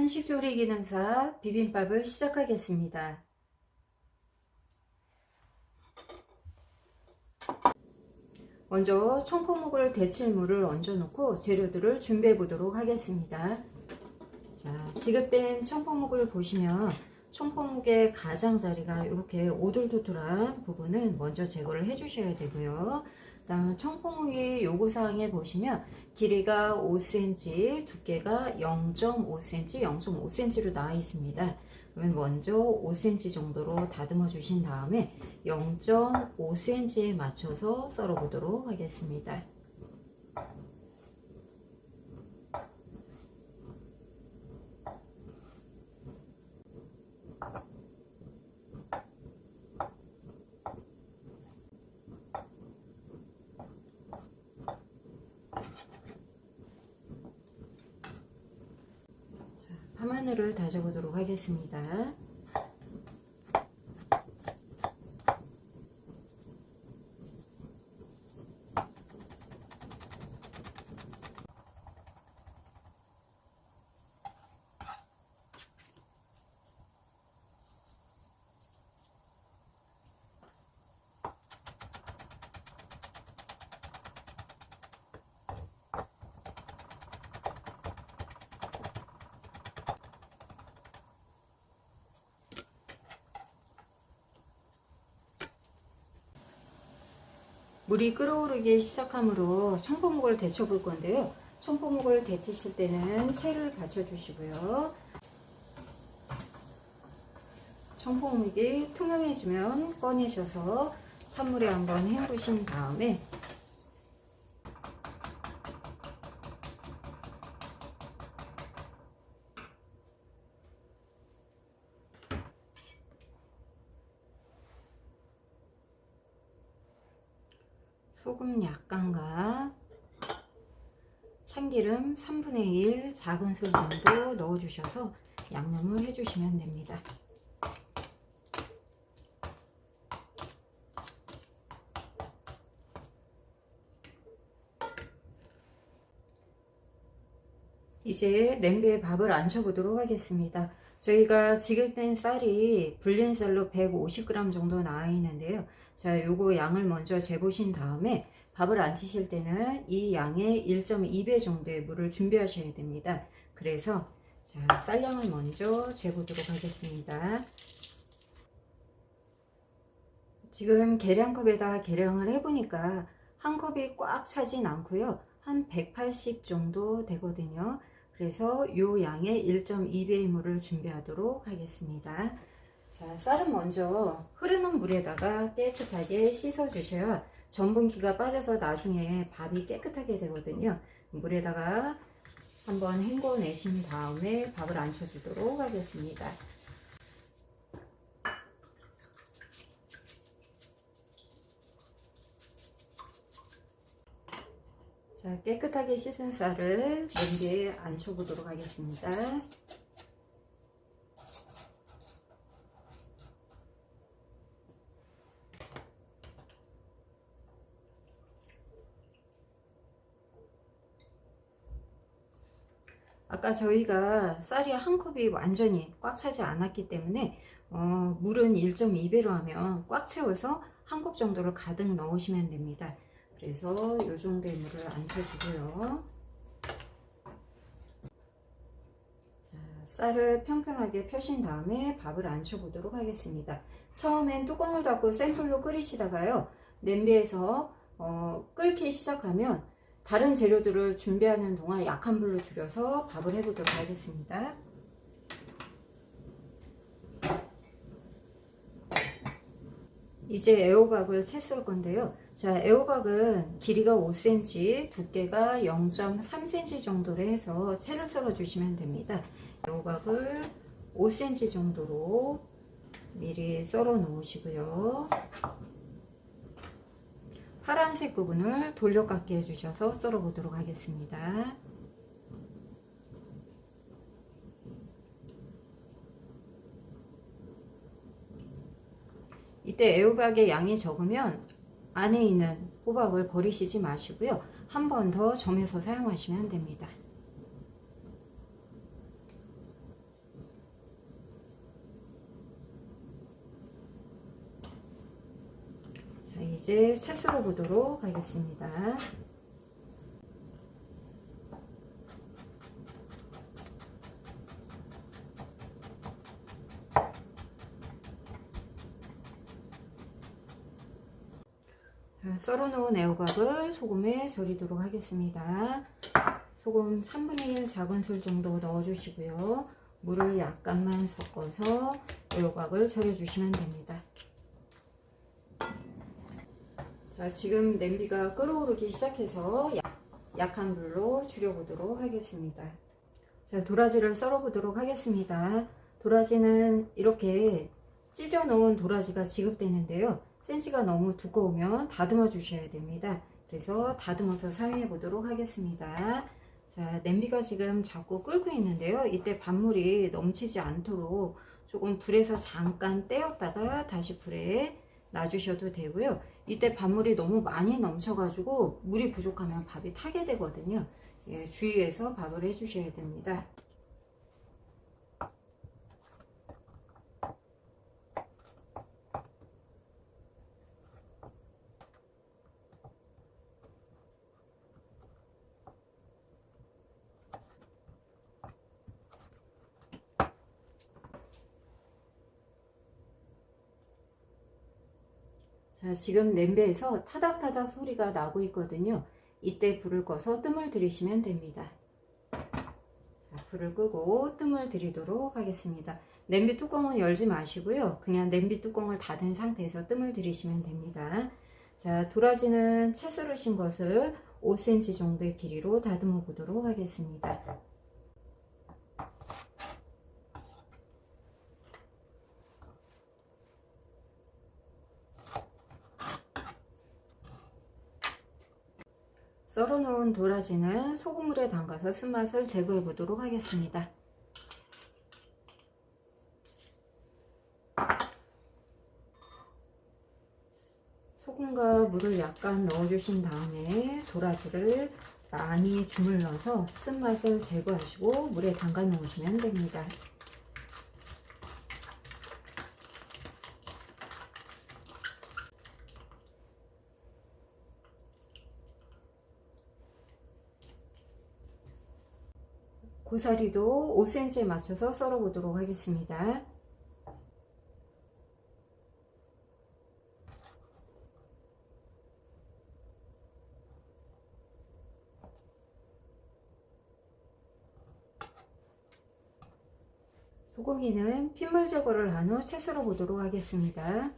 한식조리 기능사 비빔밥을 시작하겠습니다. 먼저 청포묵을 데칠 물을 얹어 놓고 재료들을 준비해 보도록 하겠습니다. 자, 지급된 청포묵을 보시면 청포묵의 가장자리가 이렇게 오돌토돌한 부분은 먼저 제거를 해 주셔야 되고요. 다음 청포묵이 요구사항에 보시면 길이가 5cm, 두께가 0.5cm, 0.5cm로 나와 있습니다. 그러면 먼저 5cm 정도로 다듬어 주신 다음에 0.5cm에 맞춰서 썰어 보도록 하겠습니다. 파마늘을 다져보도록 하겠습니다. 물이 끓어오르기 시작하므로 청포묵을 데쳐 볼 건데요. 청포묵을 데치실 때는 채를 받쳐 주시고요. 청포묵이 투명해지면 꺼내셔서 찬물에 한번 헹구신 다음에 소금 약간과 참기름 3분의 1 작은술 정도 넣어 주셔서 양념을 해 주시면 됩니다. 이제 냄비에 밥을 앉혀 보도록 하겠습니다. 저희가 지급된 쌀이 불린 쌀로 150g 정도 나와 있는데요. 자, 요거 양을 먼저 재보신 다음에 밥을 앉히실 때는 이 양의 1.2배 정도의 물을 준비하셔야 됩니다. 그래서 자, 쌀량을 먼저 재보도록 하겠습니다. 지금 계량컵에다 계량을 해보니까 한 컵이 꽉 차진 않고요. 한 180 정도 되거든요. 그래서 요 양의 1.2배의 물을 준비하도록 하겠습니다. 자, 쌀은 먼저 흐르는 물에다가 깨끗하게 씻어 주셔야 전분기가 빠져서 나중에 밥이 깨끗하게 되거든요. 물에다가 한번 헹궈 내신 다음에 밥을 앉혀 주도록 하겠습니다. 자, 깨끗하게 씻은 쌀을 냄비에 앉혀 보도록 하겠습니다. 아까 저희가 쌀이 한 컵이 완전히 꽉 차지 않았기 때문에 물은 1.2배로 하면 꽉 채워서 한 컵 정도를 가득 넣으시면 됩니다. 그래서 이 정도의 물을 앉혀주고요. 자, 쌀을 평평하게 펴신 다음에 밥을 앉혀 보도록 하겠습니다. 처음엔 뚜껑을 닫고 센 불로 끓이시다가요, 냄비에서 끓기 시작하면 다른 재료들을 준비하는 동안 약한 불로 줄여서 밥을 해보도록 하겠습니다. 이제 애호박을 채 썰 건데요. 자, 애호박은 길이가 5cm, 두께가 0.3cm 정도로 해서 채를 썰어 주시면 됩니다. 애호박을 5cm 정도로 미리 썰어 놓으시고요. 파란색 부분을 돌려깎기 해주셔서 썰어 보도록 하겠습니다. 이때 애호박의 양이 적으면 안에 있는 호박을 버리시지 마시고요. 한 번 더 점여서 사용하시면 됩니다. 이제 채 썰어 보도록 하겠습니다. 썰어 놓은 애호박을 소금에 절이도록 하겠습니다. 소금 3분의 1 작은술 정도 넣어 주시고요. 물을 약간만 섞어서 애호박을 절여 주시면 됩니다. 자, 지금 냄비가 끓어오르기 시작해서 약한 불로 줄여보도록 하겠습니다. 자, 도라지를 썰어 보도록 하겠습니다. 도라지는 이렇게 찢어 놓은 도라지가 지급되는데요. 센치가 너무 두꺼우면 다듬어 주셔야 됩니다. 그래서 다듬어서 사용해 보도록 하겠습니다. 자, 냄비가 지금 자꾸 끓고 있는데요. 이때 밥물이 넘치지 않도록 조금 불에서 잠깐 떼었다가 다시 불에 놔주셔도 되고요. 이때 밥물이 너무 많이 넘쳐가지고 물이 부족하면 밥이 타게 되거든요. 예, 주의해서 밥을 해주셔야 됩니다. 자, 지금 냄비에서 타닥타닥 소리가 나고 있거든요. 이때 불을 꺼서 뜸을 들이시면 됩니다. 자, 불을 끄고 뜸을 들이도록 하겠습니다. 냄비 뚜껑은 열지 마시고요. 그냥 냄비 뚜껑을 닫은 상태에서 뜸을 들이시면 됩니다. 자, 도라지는 채 썰으신 것을 5cm 정도의 길이로 다듬어 보도록 하겠습니다. 썰어 놓은 도라지는 소금물에 담가서 쓴맛을 제거해 보도록 하겠습니다. 소금과 물을 약간 넣어 주신 다음에 도라지를 많이 주물러서 쓴맛을 제거하시고 물에 담가 놓으시면 됩니다. 고사리도 5cm에 맞춰서 썰어 보도록 하겠습니다. 소고기는 핏물 제거를 한 후 채 썰어 보도록 하겠습니다.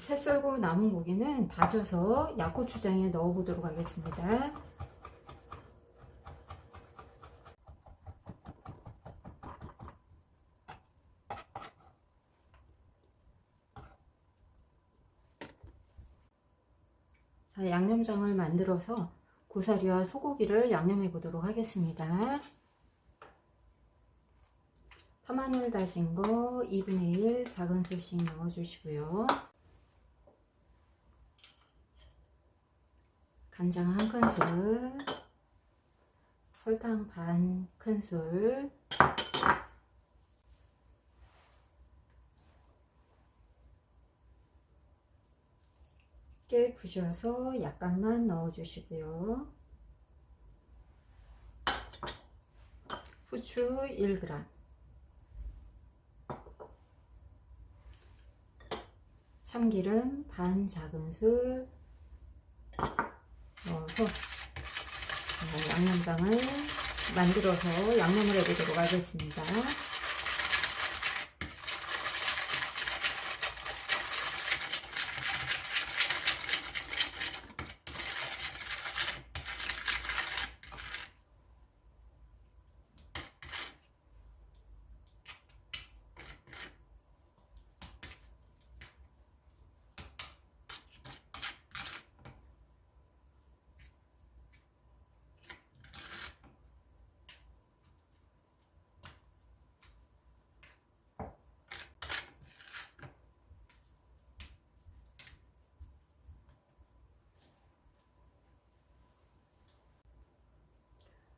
채 썰고 남은 고기는 다져서 약고추장에 넣어 보도록 하겠습니다. 자, 양념장을 만들어서 고사리와 소고기를 양념해 보도록 하겠습니다. 파마늘 다진 거 2분의 1 작은술씩 넣어 주시고요. 간장 1큰술, 설탕 반 큰술, 깨 부셔서 약간만 넣어 주시고요. 후추 1g, 참기름 반 작은술, 넣고 양념장을 만들어서 양념을 해보도록 하겠습니다.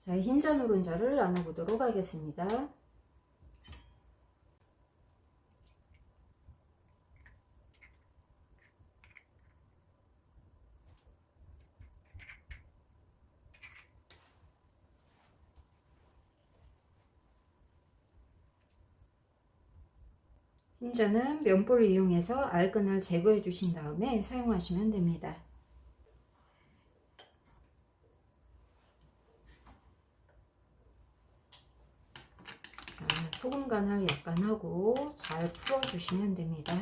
자, 흰자 노른자를 나눠보도록 하겠습니다. 흰자는 면보를 이용해서 알끈을 제거해 주신 다음에 사용하시면 됩니다. 소금 간을 약간 하고 잘 풀어 주시면 됩니다.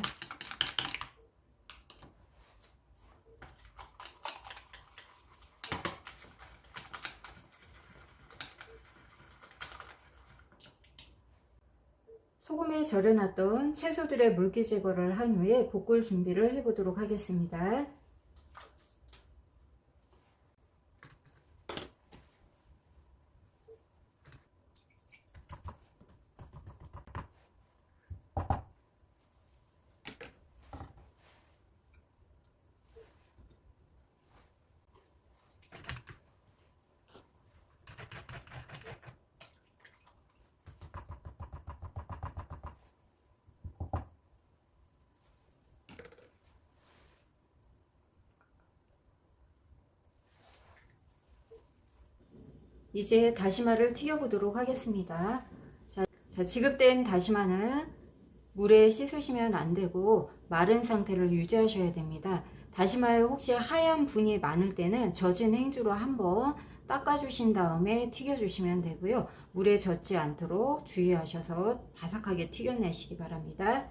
소금에 절여놨던 채소들의 물기 제거를 한 후에 볶을 준비를 해 보도록 하겠습니다. 이제 다시마를 튀겨 보도록 하겠습니다. 자, 지급된 다시마는 물에 씻으시면 안 되고 마른 상태를 유지하셔야 됩니다. 다시마에 혹시 하얀 분이 많을 때는 젖은 행주로 한번 닦아주신 다음에 튀겨주시면 되고요. 물에 젖지 않도록 주의하셔서 바삭하게 튀겨내시기 바랍니다.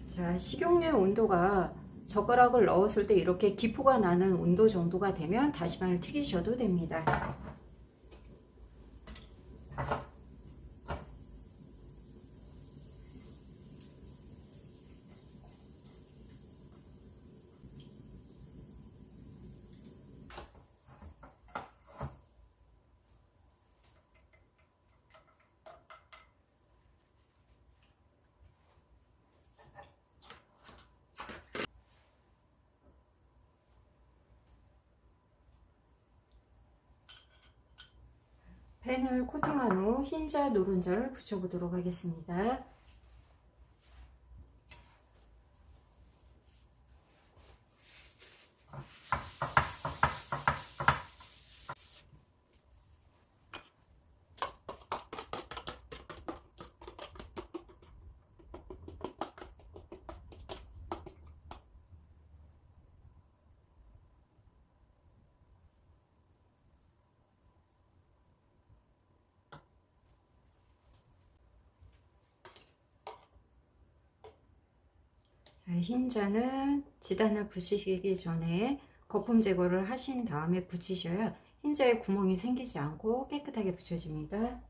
자, 식용유 온도가 젓가락을 넣었을 때 이렇게 기포가 나는 온도 정도가 되면 다시마를 튀기셔도 됩니다. 팬을 코팅한 후 흰자 노른자를 붙여보도록 하겠습니다. 자, 흰자는 지단을 붙이시기 전에 거품 제거를 하신 다음에 붙이셔야 흰자에 구멍이 생기지 않고 깨끗하게 붙여집니다.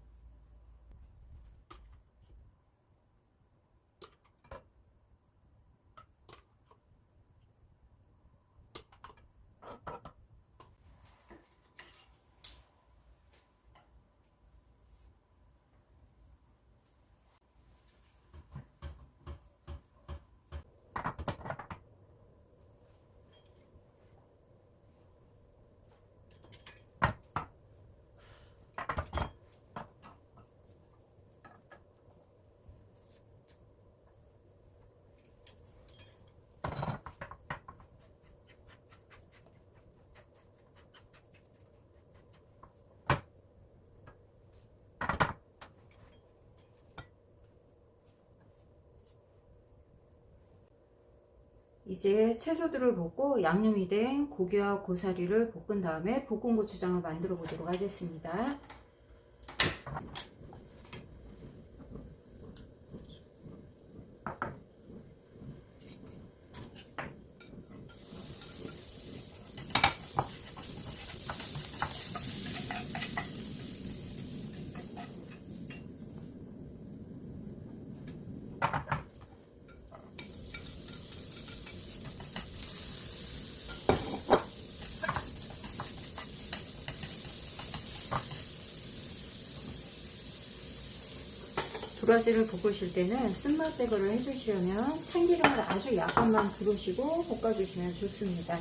이제 채소들을 볶고 양념이 된 고기와 고사리를 볶은 다음에 볶은 고추장을 만들어 보도록 하겠습니다. 도라지를 볶으실 때는 쓴맛 제거를 해주시려면 참기름을 아주 약간만 두르시고 볶아주시면 좋습니다.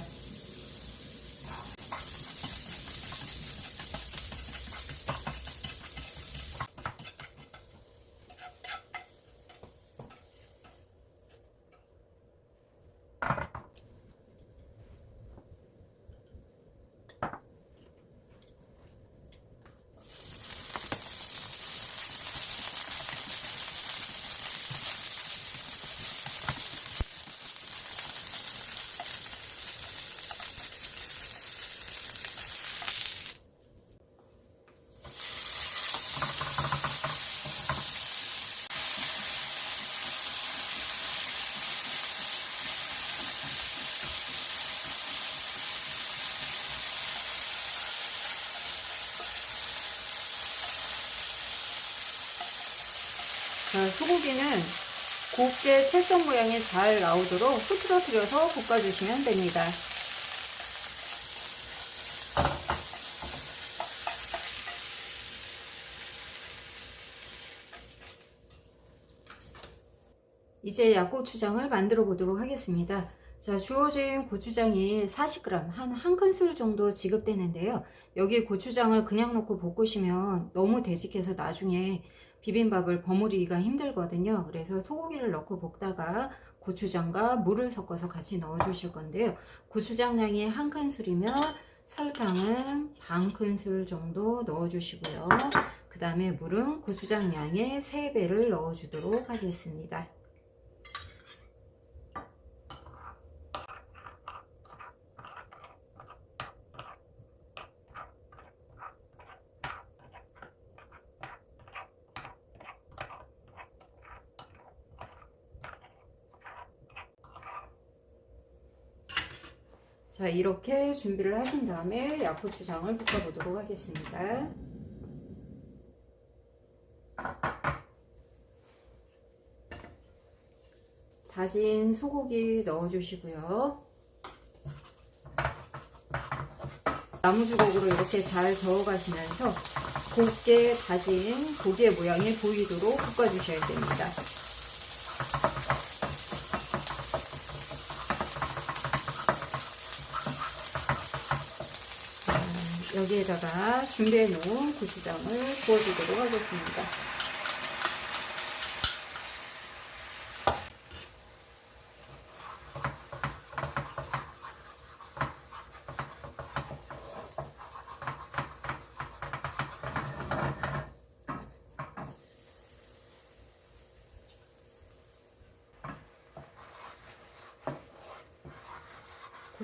자, 소고기는 곱게 채썬 모양이 잘 나오도록 흐트러뜨려서 볶아주시면 됩니다. 이제 약고추장을 만들어 보도록 하겠습니다. 자, 주어진 고추장이 40g, 한 큰술 정도 지급되는데요. 여기 고추장을 그냥 넣고 볶으시면 너무 되직해서 나중에 비빔밥을 버무리기가 힘들거든요. 그래서 소고기를 넣고 볶다가 고추장과 물을 섞어서 같이 넣어 주실 건데요. 고추장 양이 한 큰술이면 설탕은 반 큰술 정도 넣어 주시고요. 그 다음에 물은 고추장 양의 3배를 넣어 주도록 하겠습니다. 자, 이렇게 준비를 하신 다음에 약고추장을 볶아 보도록 하겠습니다. 다진 소고기 넣어 주시고요. 나무주걱으로 이렇게 잘 저어 가시면서 곱게 다진 고기의 모양이 보이도록 볶아 주셔야 됩니다. 여기에다가 준비해 놓은 고추장을 부어주도록 하겠습니다.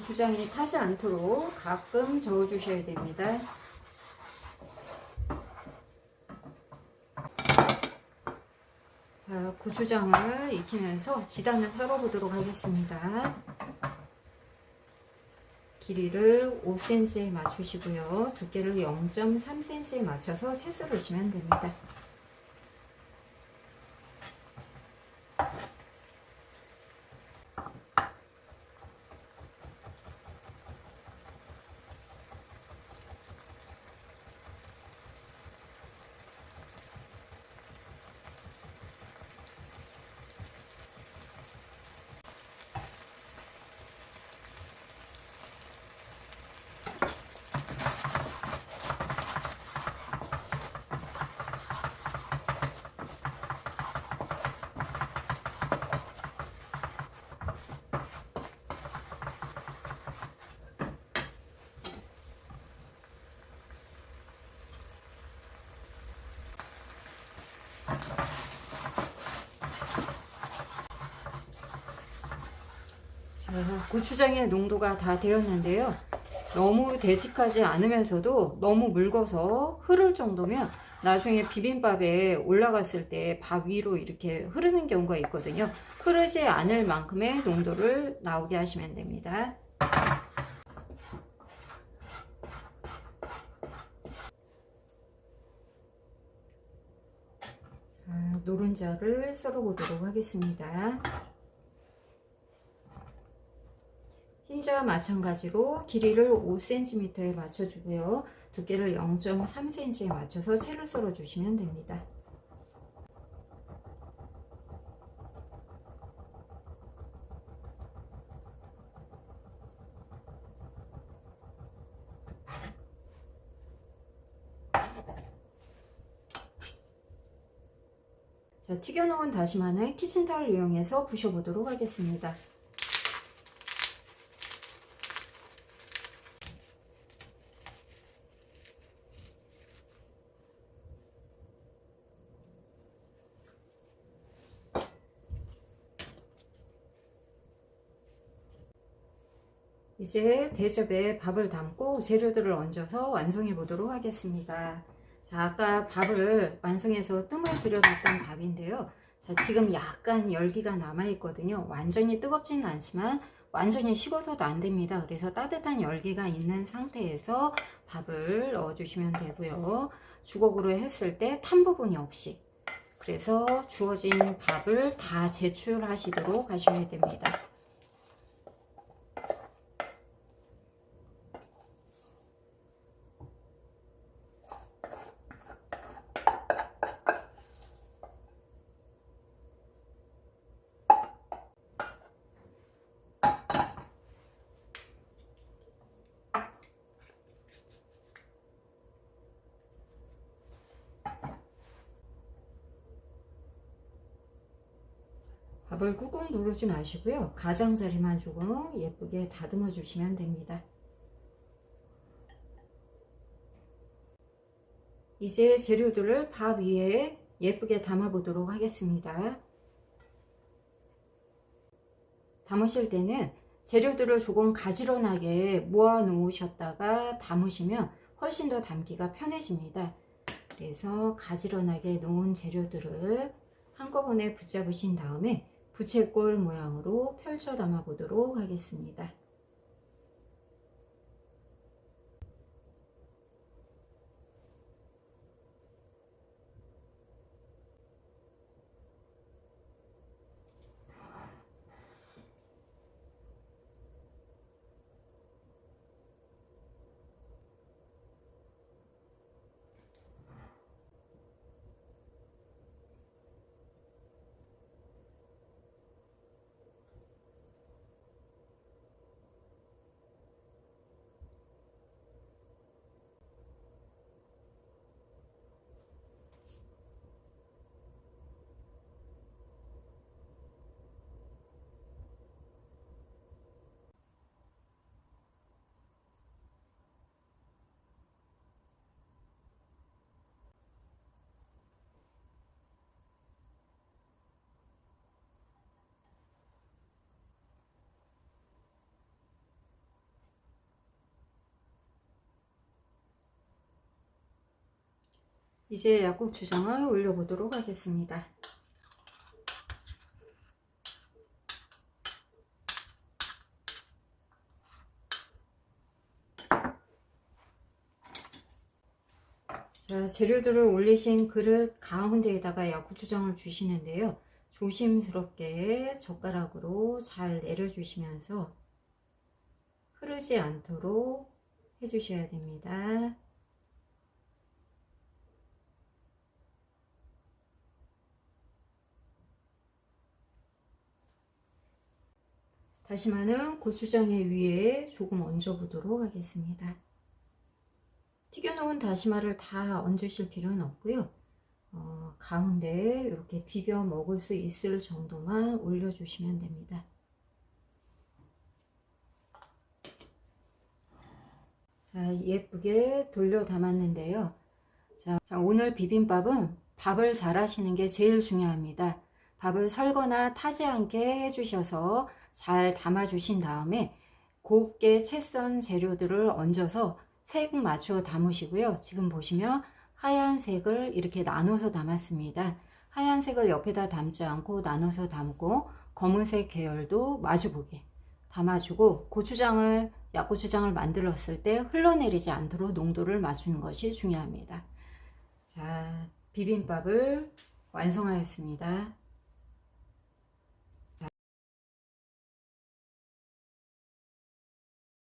고추장이 타지 않도록 가끔 저어 주셔야 됩니다. 자, 고추장을 익히면서 지단을 썰어 보도록 하겠습니다. 길이를 5cm에 맞추시고요. 두께를 0.3cm에 맞춰서 채 썰으시면 됩니다. 고추장의 농도가 다 되었는데요. 너무 되직하지 않으면서도 너무 묽어서 흐를 정도면 나중에 비빔밥에 올라갔을 때 밥 위로 이렇게 흐르는 경우가 있거든요. 흐르지 않을 만큼의 농도를 나오게 하시면 됩니다. 노른자를 썰어 보도록 하겠습니다. 흰자와 마찬가지로 길이를 5cm에 맞춰주고요. 두께를 0.3cm에 맞춰서 채로 썰어 주시면 됩니다. 자, 튀겨놓은 다시마는 키친타올 이용해서 부셔보도록 하겠습니다. 이제 대접에 밥을 담고 재료들을 얹어서 완성해 보도록 하겠습니다. 자, 아까 밥을 완성해서 뜸을 들여놨던 밥인데요. 자, 지금 약간 열기가 남아 있거든요. 완전히 뜨겁지는 않지만 완전히 식어서도 안 됩니다. 그래서 따뜻한 열기가 있는 상태에서 밥을 넣어 주시면 되고요. 주걱으로 했을 때 탄 부분이 없이, 그래서 주어진 밥을 다 제출하시도록 하셔야 됩니다. 밥을 꾹꾹 누르지 마시고요. 가장자리만 조금 예쁘게 다듬어 주시면 됩니다. 이제 재료들을 밥 위에 예쁘게 담아 보도록 하겠습니다. 담으실 때는 재료들을 조금 가지런하게 모아 놓으셨다가 담으시면 훨씬 더 담기가 편해집니다. 그래서 가지런하게 놓은 재료들을 한꺼번에 붙잡으신 다음에 부채꼴 모양으로 펼쳐 담아 보도록 하겠습니다. 이제 약국주장을 올려보도록 하겠습니다. 자, 재료들을 올리신 그릇 가운데에다가 약고추장을 주시는데요. 조심스럽게 젓가락으로 잘 내려주시면서 흐르지 않도록 해주셔야 됩니다. 다시마는 고추장의 위에 조금 얹어 보도록 하겠습니다. 튀겨놓은 다시마를 다 얹으실 필요는 없고요. 가운데 이렇게 비벼 먹을 수 있을 정도만 올려주시면 됩니다. 자, 예쁘게 돌려 담았는데요. 자, 오늘 비빔밥은 밥을 잘 하시는 게 제일 중요합니다. 밥을 설거나 타지 않게 해주셔서 잘 담아 주신 다음에 곱게 채 썬 재료들을 얹어서 색 맞춰 담으시고요. 지금 보시면 하얀색을 이렇게 나눠서 담았습니다. 하얀색을 옆에다 담지 않고 나눠서 담고 검은색 계열도 마주보게 담아주고 약고추장을 만들었을 때 흘러내리지 않도록 농도를 맞추는 것이 중요합니다. 자, 비빔밥을 완성하였습니다.